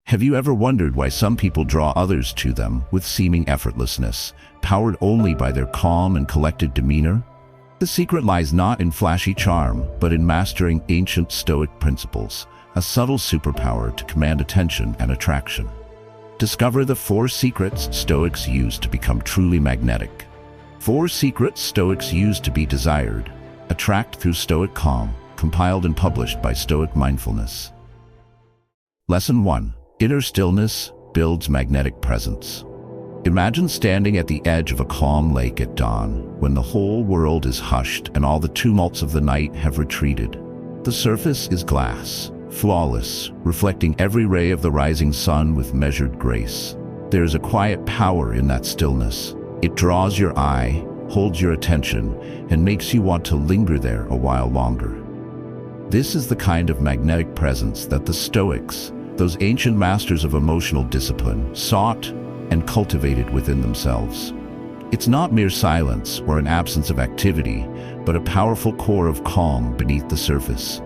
Have you ever wondered why some people draw others to them with seeming effortlessness, powered only by their calm and collected demeanor? The secret lies not in flashy charm, but in mastering ancient Stoic principles, a subtle superpower to command attention and attraction. Discover the 4 secrets Stoics use to become truly magnetic. 4 secrets Stoics use to be desired. Attract through Stoic calm, compiled and published by Stoic Mindfulness. Lesson 1. Inner stillness builds magnetic presence. Imagine standing at the edge of a calm lake at dawn, when the whole world is hushed and all the tumults of the night have retreated. The surface is glass, flawless, reflecting every ray of the rising sun with measured grace. There is a quiet power in that stillness. It draws your eye, holds your attention, and makes you want to linger there a while longer. This is the kind of magnetic presence that the Stoics, those ancient masters of emotional discipline, sought and cultivated within themselves. It's not mere silence or an absence of activity, but a powerful core of calm beneath the surface.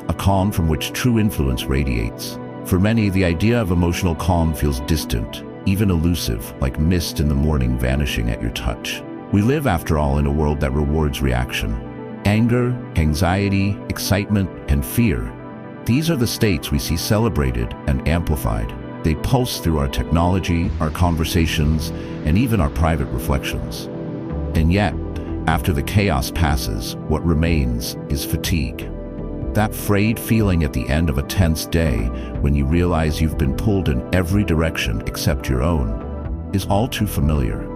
A calm from which true influence radiates. For many, the idea of emotional calm feels distant, even elusive, like mist in the morning vanishing at your touch. We live, after all, in a world that rewards reaction. Anger, anxiety, excitement, and fear. These are the states we see celebrated and amplified. They pulse through our technology, our conversations, and even our private reflections. And yet, after the chaos passes, what remains is fatigue. That frayed feeling at the end of a tense day, when you realize you've been pulled in every direction except your own, is all too familiar.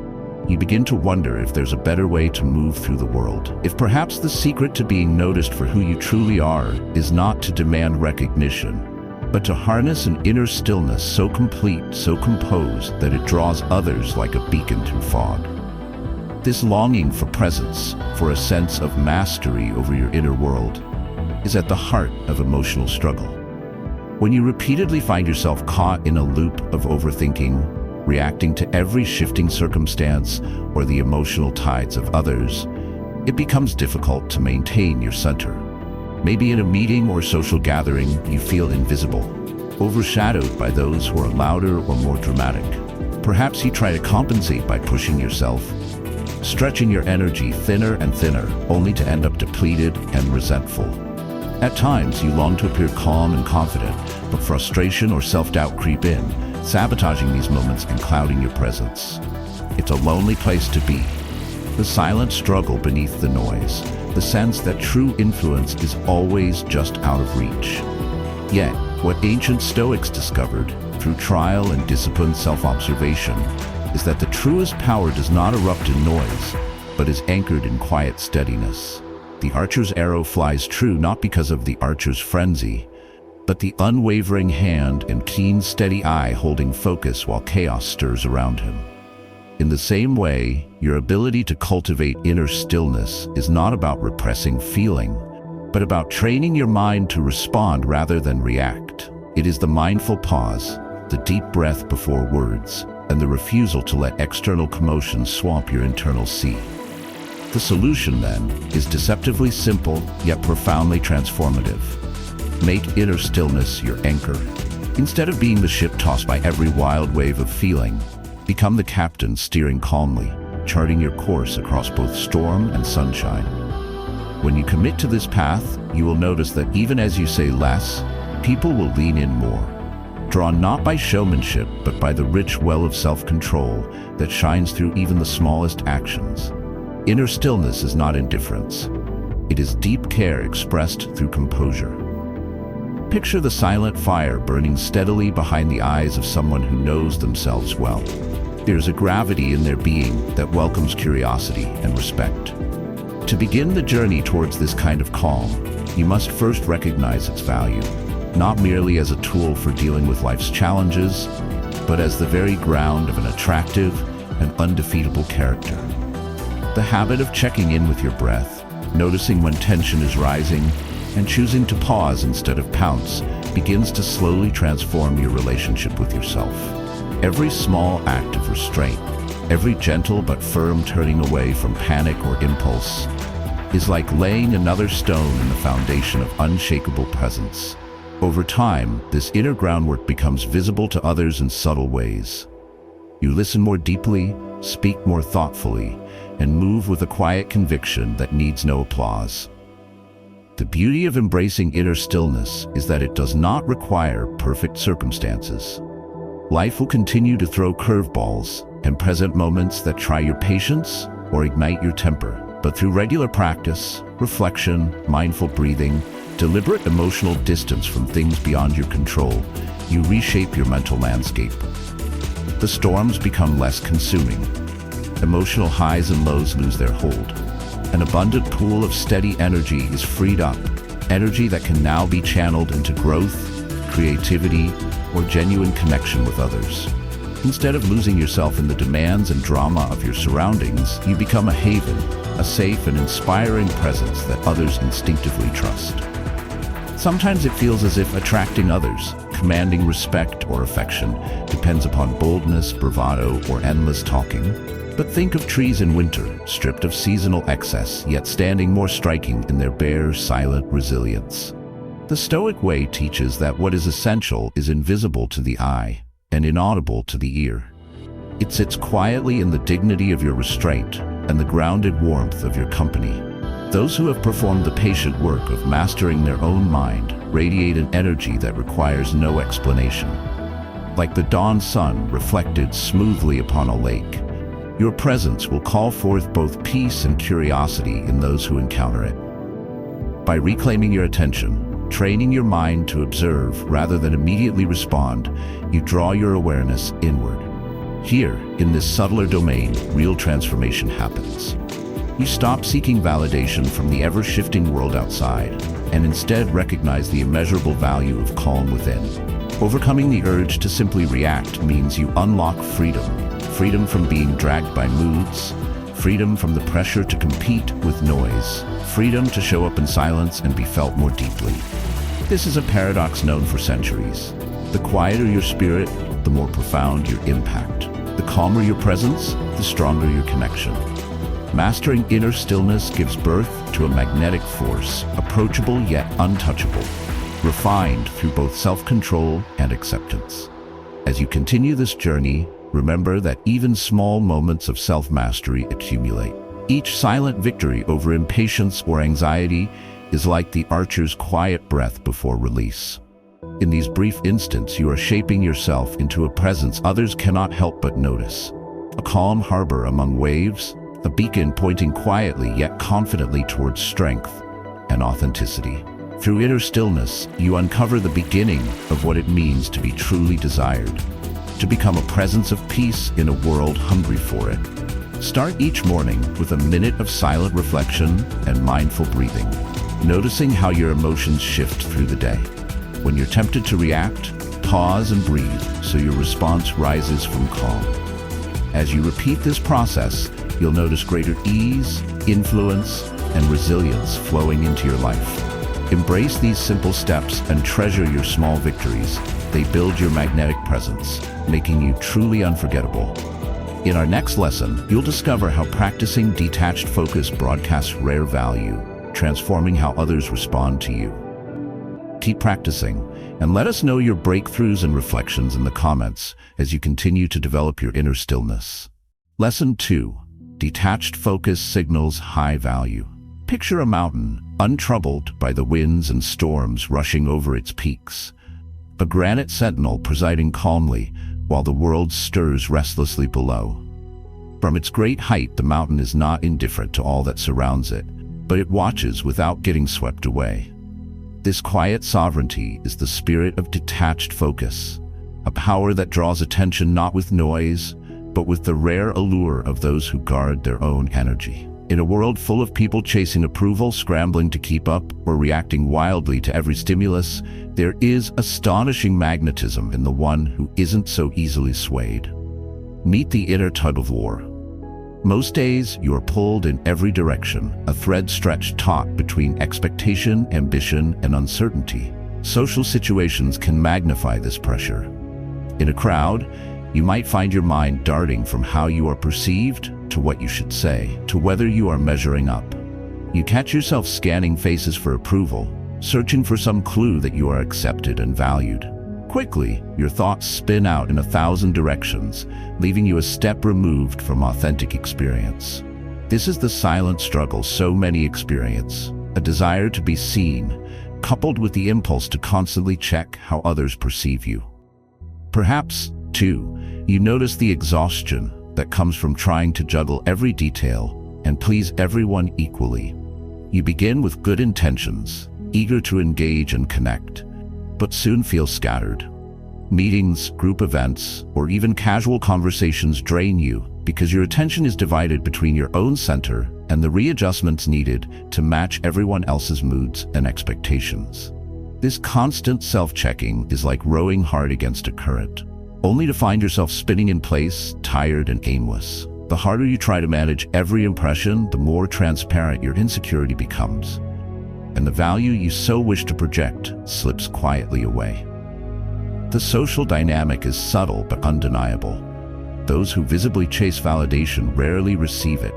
You begin to wonder if there's a better way to move through the world. If perhaps the secret to being noticed for who you truly are is not to demand recognition, but to harness an inner stillness so complete, so composed, that it draws others like a beacon through fog. This longing for presence, for a sense of mastery over your inner world, is at the heart of emotional struggle. When you repeatedly find yourself caught in a loop of overthinking, reacting to every shifting circumstance or the emotional tides of others, it becomes difficult to maintain your center. Maybe in a meeting or social gathering, you feel invisible, overshadowed by those who are louder or more dramatic. Perhaps you try to compensate by pushing yourself, stretching your energy thinner and thinner, only to end up depleted and resentful. At times, you long to appear calm and confident, but frustration or self-doubt creep in, sabotaging these moments and clouding your presence. It's a lonely place to be. The silent struggle beneath the noise, the sense that true influence is always just out of reach. Yet, what ancient Stoics discovered, through trial and disciplined self-observation, is that the truest power does not erupt in noise, but is anchored in quiet steadiness. The archer's arrow flies true not because of the archer's frenzy, but the unwavering hand and keen, steady eye holding focus while chaos stirs around him. In the same way, your ability to cultivate inner stillness is not about repressing feeling, but about training your mind to respond rather than react. It is the mindful pause, the deep breath before words, and the refusal to let external commotion swamp your internal sea. The solution, then, is deceptively simple, yet profoundly transformative. Make inner stillness your anchor. Instead of being the ship tossed by every wild wave of feeling, become the captain steering calmly, charting your course across both storm and sunshine. When you commit to this path, you will notice that even as you say less, people will lean in more, drawn not by showmanship, but by the rich well of self-control that shines through even the smallest actions. Inner stillness is not indifference. It is deep care expressed through composure. Picture the silent fire burning steadily behind the eyes of someone who knows themselves well. There's a gravity in their being that welcomes curiosity and respect. To begin the journey towards this kind of calm, you must first recognize its value, not merely as a tool for dealing with life's challenges, but as the very ground of an attractive and undefeatable character. The habit of checking in with your breath, noticing when tension is rising, and choosing to pause instead of pounce begins to slowly transform your relationship with yourself. Every small act of restraint, every gentle but firm turning away from panic or impulse, is like laying another stone in the foundation of unshakable presence. Over time, this inner groundwork becomes visible to others in subtle ways. You listen more deeply, speak more thoughtfully, and move with a quiet conviction that needs no applause. The beauty of embracing inner stillness is that it does not require perfect circumstances. Life will continue to throw curveballs and present moments that try your patience or ignite your temper. But through regular practice, reflection, mindful breathing, deliberate emotional distance from things beyond your control, you reshape your mental landscape. The storms become less consuming. Emotional highs and lows lose their hold. An abundant pool of steady energy is freed up, energy that can now be channeled into growth, creativity, or genuine connection with others. Instead of losing yourself in the demands and drama of your surroundings, you become a haven, a safe and inspiring presence that others instinctively trust. Sometimes it feels as if attracting others, commanding respect or affection, depends upon boldness, bravado, or endless talking. But think of trees in winter, stripped of seasonal excess, yet standing more striking in their bare, silent resilience. The Stoic way teaches that what is essential is invisible to the eye and inaudible to the ear. It sits quietly in the dignity of your restraint and the grounded warmth of your company. Those who have performed the patient work of mastering their own mind radiate an energy that requires no explanation. Like the dawn sun reflected smoothly upon a lake, your presence will call forth both peace and curiosity in those who encounter it. By reclaiming your attention, training your mind to observe rather than immediately respond, you draw your awareness inward. Here, in this subtler domain, real transformation happens. You stop seeking validation from the ever-shifting world outside, and instead recognize the immeasurable value of calm within. Overcoming the urge to simply react means you unlock freedom. Freedom from being dragged by moods, freedom from the pressure to compete with noise, freedom to show up in silence and be felt more deeply. This is a paradox known for centuries. The quieter your spirit, the more profound your impact. The calmer your presence, the stronger your connection. Mastering inner stillness gives birth to a magnetic force, approachable yet untouchable, refined through both self-control and acceptance. As you continue this journey, remember that even small moments of self-mastery accumulate. Each silent victory over impatience or anxiety is like the archer's quiet breath before release. In these brief instants, you are shaping yourself into a presence others cannot help but notice. A calm harbor among waves, a beacon pointing quietly yet confidently towards strength and authenticity. Through inner stillness, you uncover the beginning of what it means to be truly desired, to become a presence of peace in a world hungry for it. Start each morning with a minute of silent reflection and mindful breathing, noticing how your emotions shift through the day. When you're tempted to react, pause and breathe so your response rises from calm. As you repeat this process, you'll notice greater ease, influence, and resilience flowing into your life. Embrace these simple steps and treasure your small victories. They build your magnetic presence, making you truly unforgettable. In our next lesson, you'll discover how practicing detached focus broadcasts rare value, transforming how others respond to you. Keep practicing, and let us know your breakthroughs and reflections in the comments as you continue to develop your inner stillness. Lesson 2. Detached focus signals high value. Picture a mountain, untroubled by the winds and storms rushing over its peaks. A granite sentinel presiding calmly while the world stirs restlessly below. From its great height, the mountain is not indifferent to all that surrounds it, but it watches without getting swept away. This quiet sovereignty is the spirit of detached focus, a power that draws attention not with noise, but with the rare allure of those who guard their own energy. In a world full of people chasing approval, scrambling to keep up, or reacting wildly to every stimulus, there is astonishing magnetism in the one who isn't so easily swayed. Meet the inner tug-of-war. Most days, you are pulled in every direction, a thread stretched taut between expectation, ambition, and uncertainty. Social situations can magnify this pressure. In a crowd, you might find your mind darting from how you are perceived to what you should say, to whether you are measuring up. You catch yourself scanning faces for approval, searching for some clue that you are accepted and valued. Quickly, your thoughts spin out in 1,000 directions, leaving you a step removed from authentic experience. This is the silent struggle so many experience, a desire to be seen, coupled with the impulse to constantly check how others perceive you. Perhaps, too, you notice the exhaustion that comes from trying to juggle every detail and please everyone equally. You begin with good intentions, eager to engage and connect, but soon feel scattered. Meetings, group events, or even casual conversations drain you because your attention is divided between your own center and the readjustments needed to match everyone else's moods and expectations. This constant self-checking is like rowing hard against a current, only to find yourself spinning in place, tired and aimless. The harder you try to manage every impression, the more transparent your insecurity becomes, and the value you so wish to project slips quietly away. The social dynamic is subtle but undeniable. Those who visibly chase validation rarely receive it,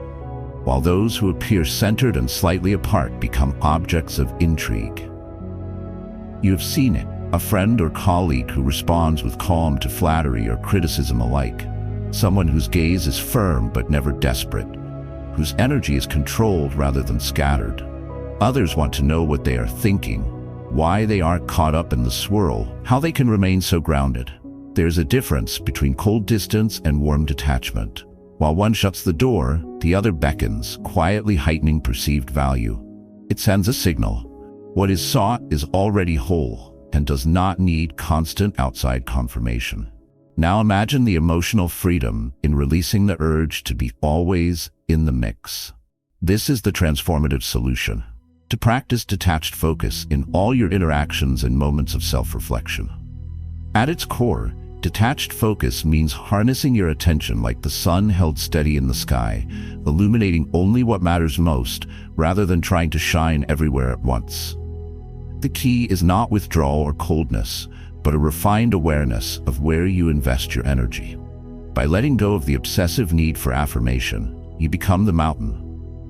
while those who appear centered and slightly apart become objects of intrigue. You have seen it, a friend or colleague who responds with calm to flattery or criticism alike, someone whose gaze is firm but never desperate, whose energy is controlled rather than scattered. Others want to know what they are thinking, why they aren't caught up in the swirl, how they can remain so grounded. There's a difference between cold distance and warm detachment. While one shuts the door, the other beckons, quietly heightening perceived value. It sends a signal. What is sought is already whole and does not need constant outside confirmation. Now imagine the emotional freedom in releasing the urge to be always in the mix. This is the transformative solution: to practice detached focus in all your interactions and moments of self-reflection. At its core, detached focus means harnessing your attention like the sun held steady in the sky, illuminating only what matters most rather than trying to shine everywhere at once. The key is not withdrawal or coldness, but a refined awareness of where you invest your energy. By letting go of the obsessive need for affirmation, you become the mountain,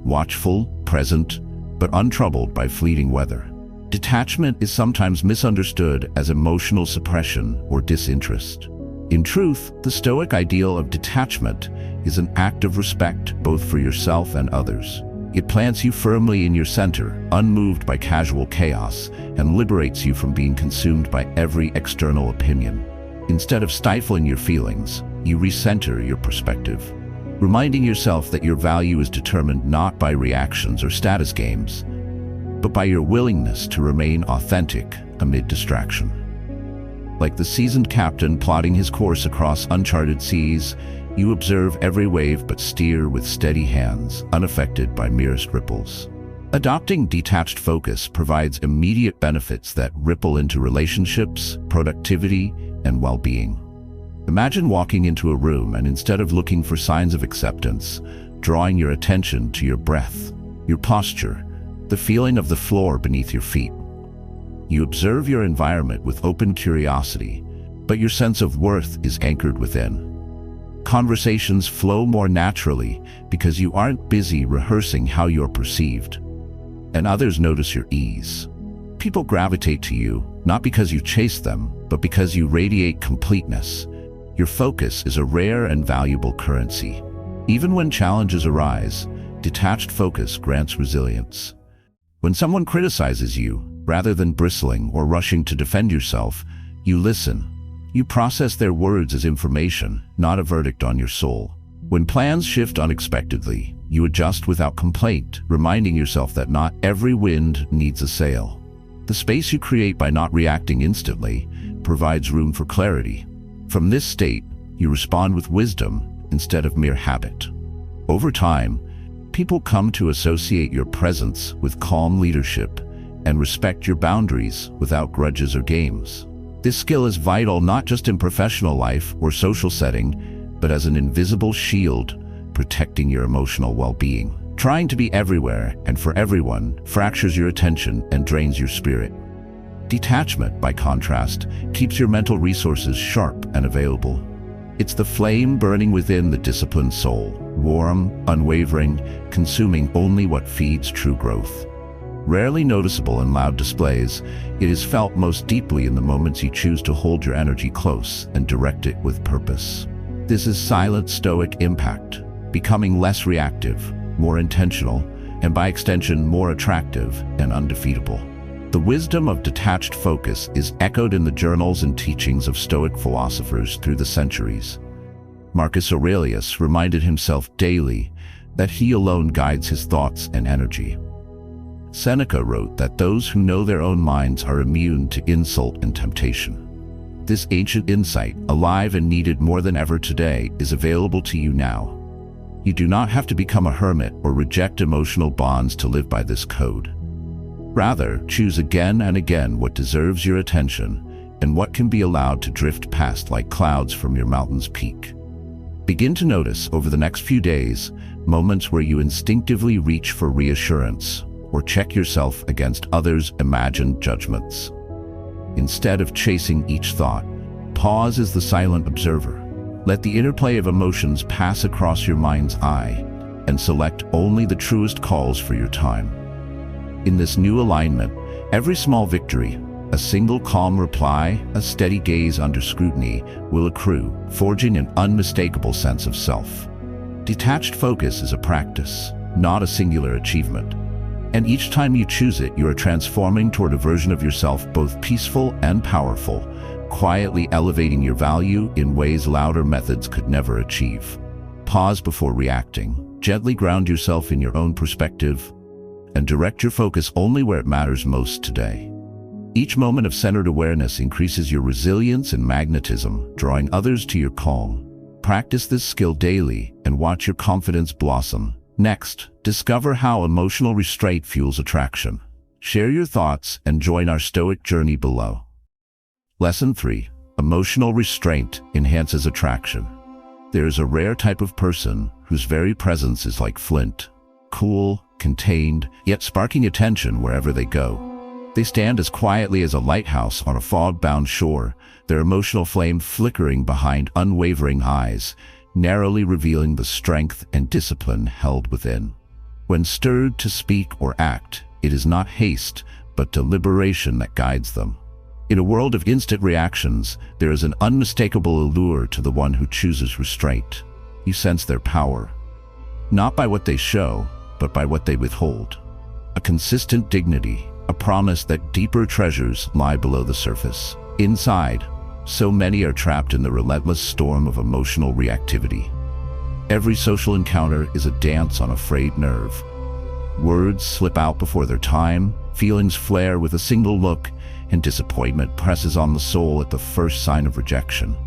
watchful, present, but untroubled by fleeting weather. Detachment is sometimes misunderstood as emotional suppression or disinterest. In truth, the Stoic ideal of detachment is an act of respect both for yourself and others. It plants you firmly in your center, unmoved by casual chaos, and liberates you from being consumed by every external opinion. Instead of stifling your feelings, you recenter your perspective, reminding yourself that your value is determined not by reactions or status games, but by your willingness to remain authentic amid distraction. Like the seasoned captain plotting his course across uncharted seas, you observe every wave but steer with steady hands, unaffected by merest ripples. Adopting detached focus provides immediate benefits that ripple into relationships, productivity, and well-being. Imagine walking into a room and instead of looking for signs of acceptance, drawing your attention to your breath, your posture, the feeling of the floor beneath your feet. You observe your environment with open curiosity, but your sense of worth is anchored within. Conversations flow more naturally because you aren't busy rehearsing how you're perceived, and others notice your ease. People gravitate to you, not because you chase them, but because you radiate completeness. Your focus is a rare and valuable currency. Even when challenges arise, detached focus grants resilience. When someone criticizes you, rather than bristling or rushing to defend yourself, you listen. You process their words as information, not a verdict on your soul. When plans shift unexpectedly, you adjust without complaint, reminding yourself that not every wind needs a sail. The space you create by not reacting instantly provides room for clarity. From this state, you respond with wisdom instead of mere habit. Over time, people come to associate your presence with calm leadership and respect your boundaries without grudges or games. This skill is vital not just in professional life or social setting, but as an invisible shield protecting your emotional well-being. Trying to be everywhere and for everyone fractures your attention and drains your spirit. Detachment, by contrast, keeps your mental resources sharp and available. It's the flame burning within the disciplined soul, warm, unwavering, consuming only what feeds true growth. Rarely noticeable in loud displays, it is felt most deeply in the moments you choose to hold your energy close and direct it with purpose. This is silent Stoic impact, becoming less reactive, more intentional, and by extension more attractive and undefeatable. The wisdom of detached focus is echoed in the journals and teachings of Stoic philosophers through the centuries. Marcus Aurelius reminded himself daily that he alone guides his thoughts and energy. Seneca wrote that those who know their own minds are immune to insult and temptation. This ancient insight, alive and needed more than ever today, is available to you now. You do not have to become a hermit or reject emotional bonds to live by this code. Rather, choose again and again what deserves your attention and what can be allowed to drift past like clouds from your mountain's peak. Begin to notice over the next few days moments where you instinctively reach for reassurance or check yourself against others' imagined judgments. Instead of chasing each thought, pause as the silent observer. Let the interplay of emotions pass across your mind's eye and select only the truest calls for your time. In this new alignment, every small victory, a single calm reply, a steady gaze under scrutiny, will accrue, forging an unmistakable sense of self. Detached focus is a practice, not a singular achievement. And each time you choose it, you are transforming toward a version of yourself both peaceful and powerful, quietly elevating your value in ways louder methods could never achieve. Pause before reacting, gently ground yourself in your own perspective, and direct your focus only where it matters most today. Each moment of centered awareness increases your resilience and magnetism, drawing others to your calm. Practice this skill daily and watch your confidence blossom. Next, discover how emotional restraint fuels attraction. Share your thoughts and join our Stoic journey below. Lesson 3. Emotional restraint enhances attraction. There is a rare type of person whose very presence is like flint, cool, contained, yet sparking attention wherever they go. They stand as quietly as a lighthouse on a fog-bound shore, their emotional flame flickering behind unwavering eyes, narrowly revealing the strength and discipline held within. When stirred to speak or act, it is not haste, but deliberation that guides them. In a world of instant reactions, there is an unmistakable allure to the one who chooses restraint. You sense their power, not by what they show, but by what they withhold. A consistent dignity, a promise that deeper treasures lie below the surface. Inside, so many are trapped in the relentless storm of emotional reactivity. Every social encounter is a dance on a frayed nerve. Words slip out before their time, feelings flare with a single look, and disappointment presses on the soul at the first sign of rejection.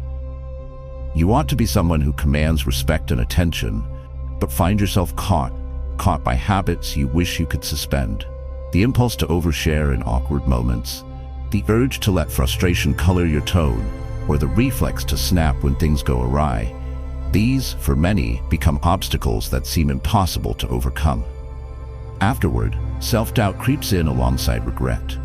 You want to be someone who commands respect and attention, but find yourself caught by habits you wish you could suspend. The impulse to overshare in awkward moments, the urge to let frustration color your tone, or the reflex to snap when things go awry. These, for many, become obstacles that seem impossible to overcome. Afterward, self-doubt creeps in alongside regret.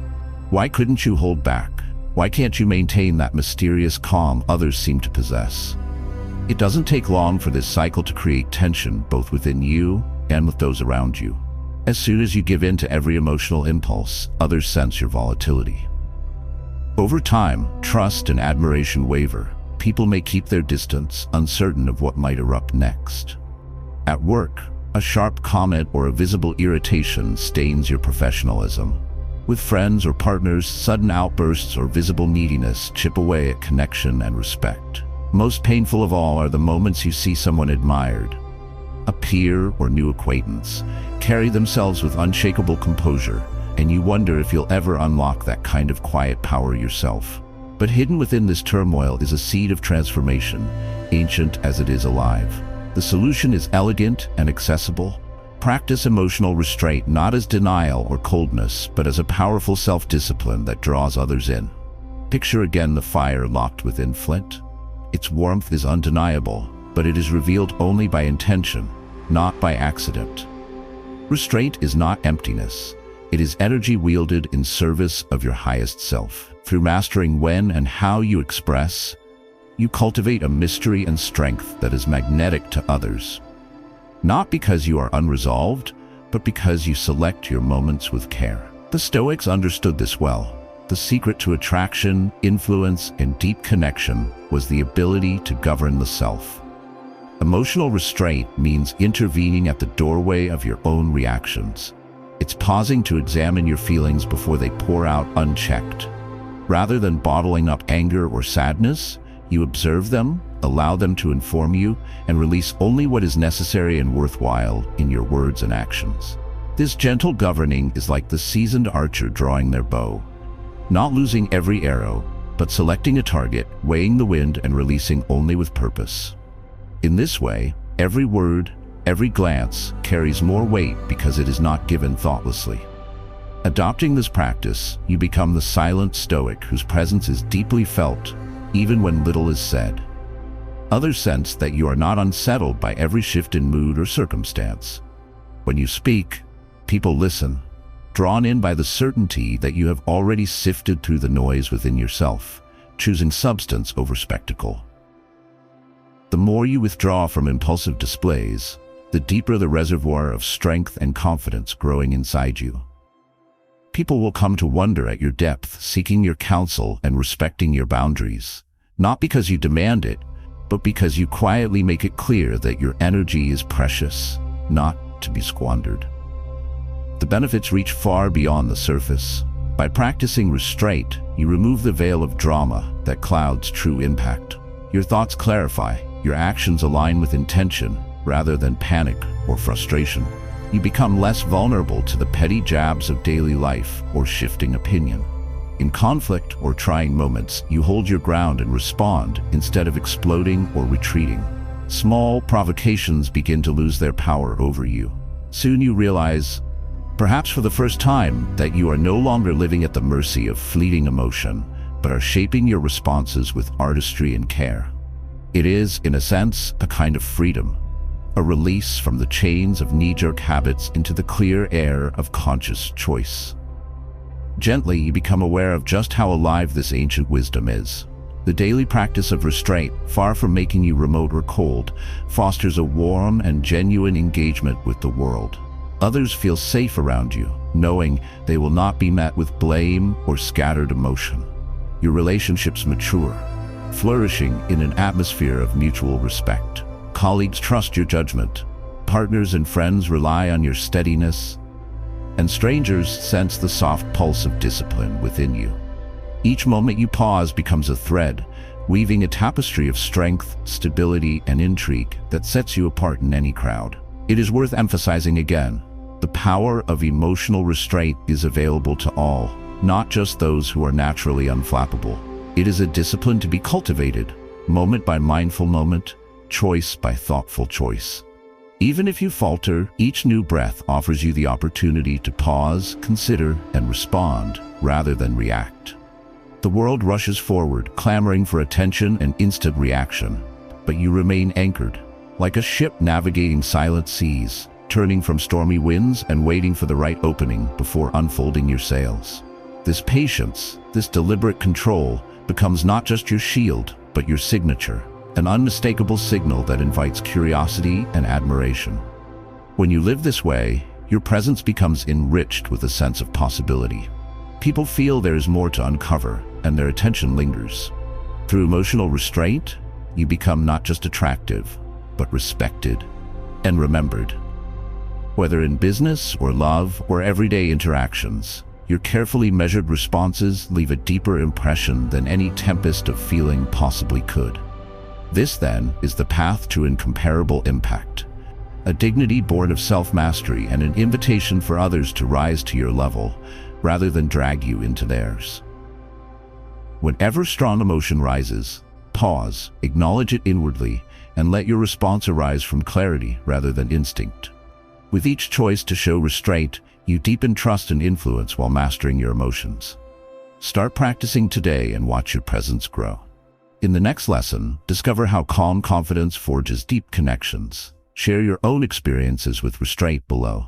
Why couldn't you hold back? Why can't you maintain that mysterious calm others seem to possess? It doesn't take long for this cycle to create tension both within you and with those around you. As soon as you give in to every emotional impulse, others sense your volatility. Over time, trust and admiration waver. People may keep their distance, uncertain of what might erupt next. At work, a sharp comment or a visible irritation stains your professionalism. With friends or partners, sudden outbursts or visible neediness chip away at connection and respect. Most painful of all are the moments you see someone admired, a peer or new acquaintance, carry themselves with unshakable composure, and you wonder if you'll ever unlock that kind of quiet power yourself. But hidden within this turmoil is a seed of transformation, ancient as it is alive. The solution is elegant and accessible. Practice emotional restraint not as denial or coldness, but as a powerful self-discipline that draws others in. Picture again the fire locked within flint. Its warmth is undeniable, but it is revealed only by intention, not by accident. Restraint is not emptiness. It is energy wielded in service of your highest self. Through mastering when and how you express, you cultivate a mystery and strength that is magnetic to others. Not because you are unresolved, but because you select your moments with care. The Stoics understood this well. The secret to attraction, influence, and deep connection was the ability to govern the self. Emotional restraint means intervening at the doorway of your own reactions. It's pausing to examine your feelings before they pour out unchecked. Rather than bottling up anger or sadness, you observe them, allow them to inform you, and release only what is necessary and worthwhile in your words and actions. This gentle governing is like the seasoned archer drawing their bow. Not losing every arrow, but selecting a target, weighing the wind, and releasing only with purpose. In this way, every word, every glance carries more weight because it is not given thoughtlessly. Adopting this practice, you become the silent Stoic whose presence is deeply felt, even when little is said. Others sense that you are not unsettled by every shift in mood or circumstance. When you speak, people listen, drawn in by the certainty that you have already sifted through the noise within yourself, choosing substance over spectacle. The more you withdraw from impulsive displays, the deeper the reservoir of strength and confidence growing inside you. People will come to wonder at your depth, seeking your counsel and respecting your boundaries, not because you demand it, but because you quietly make it clear that your energy is precious, not to be squandered. The benefits reach far beyond the surface. By practicing restraint, you remove the veil of drama that clouds true impact. Your thoughts clarify, your actions align with intention rather than panic or frustration. You become less vulnerable to the petty jabs of daily life or shifting opinion. In conflict or trying moments, you hold your ground and respond instead of exploding or retreating. Small provocations begin to lose their power over you. Soon you realize, perhaps for the first time, that you are no longer living at the mercy of fleeting emotion, but are shaping your responses with artistry and care. It is, in a sense, a kind of freedom, a release from the chains of knee-jerk habits into the clear air of conscious choice. Gently, you become aware of just how alive this ancient wisdom is. The daily practice of restraint, far from making you remote or cold, fosters a warm and genuine engagement with the world. Others feel safe around you, knowing they will not be met with blame or scattered emotion. Your relationships mature, flourishing in an atmosphere of mutual respect. Colleagues trust your judgment, partners and friends rely on your steadiness, and strangers sense the soft pulse of discipline within you. Each moment you pause becomes a thread, weaving a tapestry of strength, stability, and intrigue that sets you apart in any crowd. It is worth emphasizing again, the power of emotional restraint is available to all, not just those who are naturally unflappable. It is a discipline to be cultivated, moment by mindful moment, choice by thoughtful choice. Even if you falter, each new breath offers you the opportunity to pause, consider, and respond rather than react. The world rushes forward, clamoring for attention and instant reaction, but you remain anchored, like a ship navigating silent seas, turning from stormy winds and waiting for the right opening before unfolding your sails. This patience, this deliberate control, becomes not just your shield, but your signature, an unmistakable signal that invites curiosity and admiration. When you live this way, your presence becomes enriched with a sense of possibility. People feel there is more to uncover, and their attention lingers. Through emotional restraint, you become not just attractive, but respected and remembered. Whether in business or love or everyday interactions, your carefully measured responses leave a deeper impression than any tempest of feeling possibly could. This, then, is the path to incomparable impact, a dignity born of self-mastery and an invitation for others to rise to your level, rather than drag you into theirs. Whenever strong emotion rises, pause, acknowledge it inwardly, and let your response arise from clarity rather than instinct. With each choice to show restraint, you deepen trust and influence while mastering your emotions. Start practicing today and watch your presence grow. In the next lesson, discover how calm confidence forges deep connections. Share your own experiences with restraint below.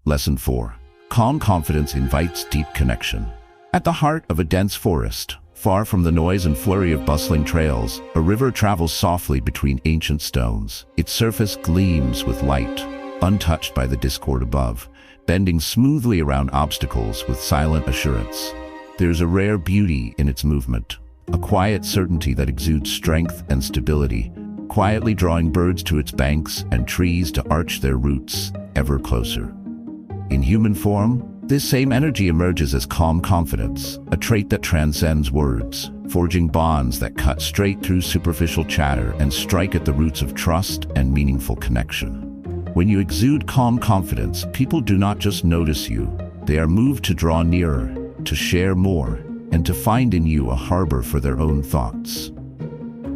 Lesson 4. Calm confidence invites deep connection. At the heart of a dense forest, far from the noise and flurry of bustling trails, a river travels softly between ancient stones. Its surface gleams with light, untouched by the discord above, bending smoothly around obstacles with silent assurance. There's a rare beauty in its movement, a quiet certainty that exudes strength and stability, quietly drawing birds to its banks and trees to arch their roots ever closer. In human form, this same energy emerges as calm confidence, a trait that transcends words, forging bonds that cut straight through superficial chatter and strike at the roots of trust and meaningful connection. When you exude calm confidence, people do not just notice you, they are moved to draw nearer, to share more, and to find in you a harbor for their own thoughts.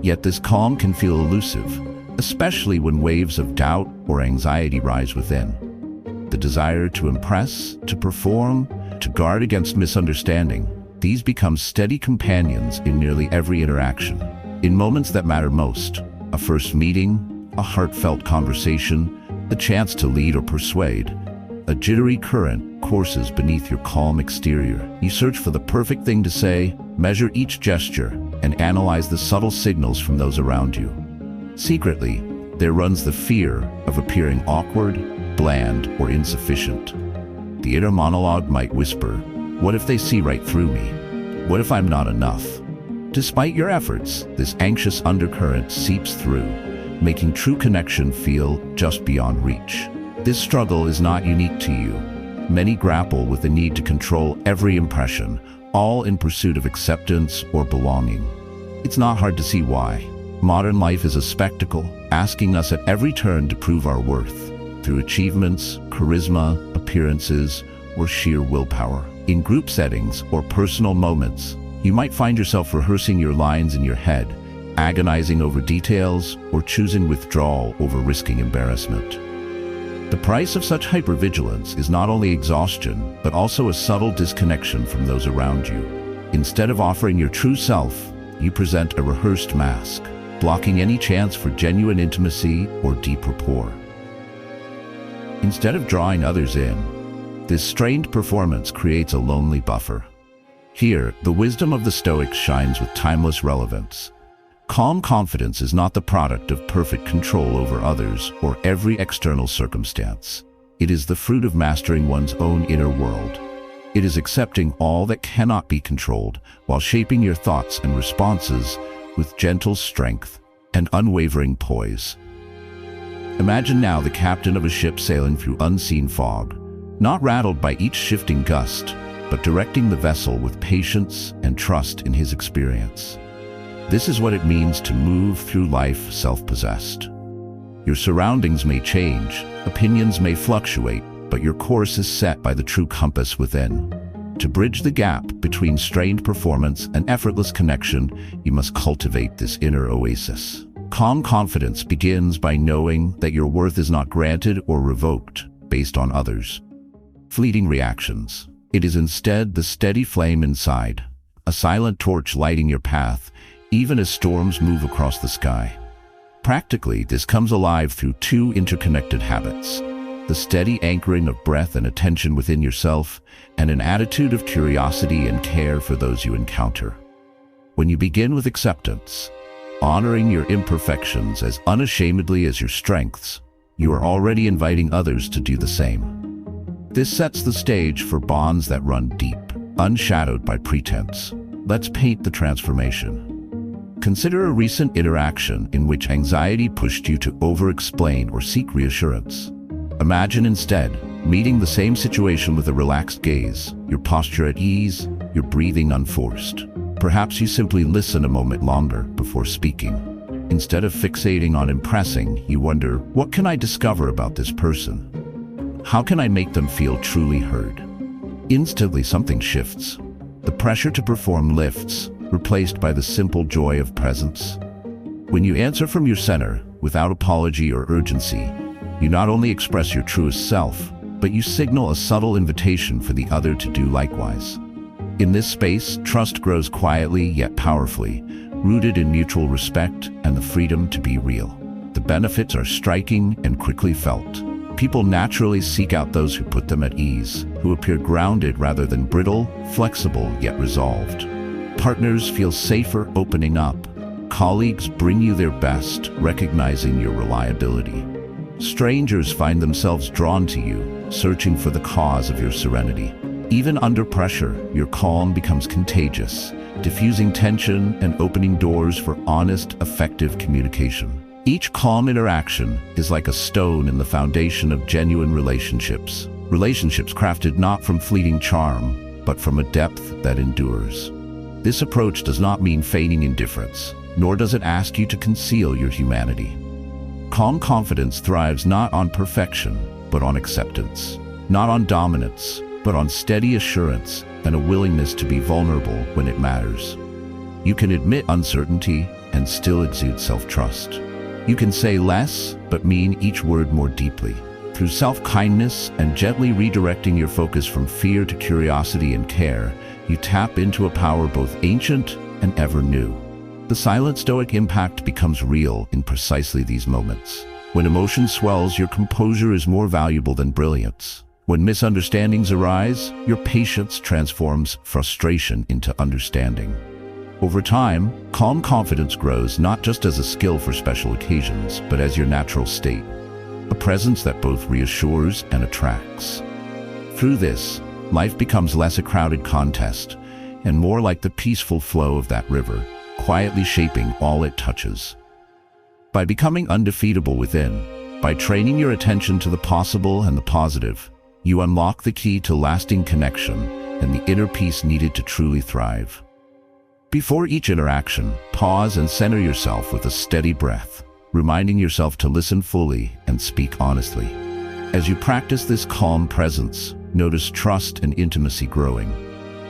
Yet this calm can feel elusive, especially when waves of doubt or anxiety rise within. The desire to impress, to perform, to guard against misunderstanding, these become steady companions in nearly every interaction. In moments that matter most, a first meeting, a heartfelt conversation, the chance to lead or persuade, a jittery current courses beneath your calm exterior. You search for the perfect thing to say, measure each gesture, and analyze the subtle signals from those around you. Secretly, there runs the fear of appearing awkward, bland, or insufficient. The inner monologue might whisper, "What if they see right through me? What if I'm not enough?" Despite your efforts, this anxious undercurrent seeps through, making true connection feel just beyond reach. This struggle is not unique to you. Many grapple with the need to control every impression, all in pursuit of acceptance or belonging. It's not hard to see why. Modern life is a spectacle, asking us at every turn to prove our worth, through achievements, charisma, appearances, or sheer willpower. In group settings or personal moments, you might find yourself rehearsing your lines in your head, agonizing over details, or choosing withdrawal over risking embarrassment. The price of such hypervigilance is not only exhaustion, but also a subtle disconnection from those around you. Instead of offering your true self, you present a rehearsed mask, blocking any chance for genuine intimacy or deep rapport. Instead of drawing others in, this strained performance creates a lonely buffer. Here, the wisdom of the Stoics shines with timeless relevance. Calm confidence is not the product of perfect control over others or every external circumstance. It is the fruit of mastering one's own inner world. It is accepting all that cannot be controlled while shaping your thoughts and responses with gentle strength and unwavering poise. Imagine now the captain of a ship sailing through unseen fog, not rattled by each shifting gust, but directing the vessel with patience and trust in his experience. This is what it means to move through life self-possessed. Your surroundings may change, opinions may fluctuate, but your course is set by the true compass within. To bridge the gap between strained performance and effortless connection, you must cultivate this inner oasis. Calm confidence begins by knowing that your worth is not granted or revoked based on others' fleeting reactions. It is instead the steady flame inside, a silent torch lighting your path, even as storms move across the sky. Practically, this comes alive through two interconnected habits: the steady anchoring of breath and attention within yourself, and an attitude of curiosity and care for those you encounter. When you begin with acceptance, honoring your imperfections as unashamedly as your strengths, you are already inviting others to do the same. This sets the stage for bonds that run deep, unshadowed by pretense. Let's paint the transformation. Consider a recent interaction in which anxiety pushed you to over-explain or seek reassurance. Imagine instead meeting the same situation with a relaxed gaze, your posture at ease, your breathing unforced. Perhaps you simply listen a moment longer before speaking. Instead of fixating on impressing, you wonder, what can I discover about this person? How can I make them feel truly heard? Instantly something shifts. The pressure to perform lifts, replaced by the simple joy of presence. When you answer from your center, without apology or urgency, you not only express your truest self, but you signal a subtle invitation for the other to do likewise. In this space, trust grows quietly yet powerfully, rooted in mutual respect and the freedom to be real. The benefits are striking and quickly felt. People naturally seek out those who put them at ease, who appear grounded rather than brittle, flexible yet resolved. Partners feel safer opening up. Colleagues bring you their best, recognizing your reliability. Strangers find themselves drawn to you, searching for the cause of your serenity. Even under pressure, your calm becomes contagious, diffusing tension and opening doors for honest, effective communication. Each calm interaction is like a stone in the foundation of genuine relationships. Relationships crafted not from fleeting charm, but from a depth that endures. This approach does not mean feigning indifference, nor does it ask you to conceal your humanity. Calm confidence thrives not on perfection, but on acceptance. Not on dominance, but on steady assurance and a willingness to be vulnerable when it matters. You can admit uncertainty and still exude self-trust. You can say less, but mean each word more deeply. Through self-kindness and gently redirecting your focus from fear to curiosity and care, you tap into a power both ancient and ever new. The silent Stoic impact becomes real in precisely these moments. When emotion swells, your composure is more valuable than brilliance. When misunderstandings arise, your patience transforms frustration into understanding. Over time, calm confidence grows not just as a skill for special occasions, but as your natural state, a presence that both reassures and attracts. Through this, life becomes less a crowded contest and more like the peaceful flow of that river, quietly shaping all it touches. By becoming undefeatable within, by training your attention to the possible and the positive, you unlock the key to lasting connection and the inner peace needed to truly thrive. Before each interaction, pause and center yourself with a steady breath, reminding yourself to listen fully and speak honestly. As you practice this calm presence, notice trust and intimacy growing.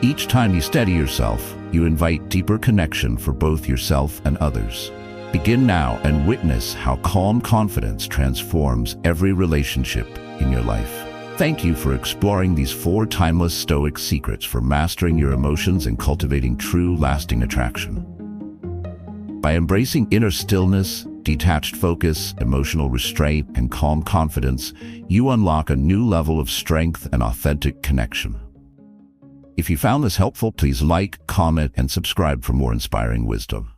Each time you steady yourself, you invite deeper connection for both yourself and others. Begin now and witness how calm confidence transforms every relationship in your life. Thank you for exploring these 4 timeless Stoic secrets for mastering your emotions and cultivating true, lasting attraction. By embracing inner stillness, detached focus, emotional restraint, and calm confidence, you unlock a new level of strength and authentic connection. If you found this helpful, please like, comment, and subscribe for more inspiring wisdom.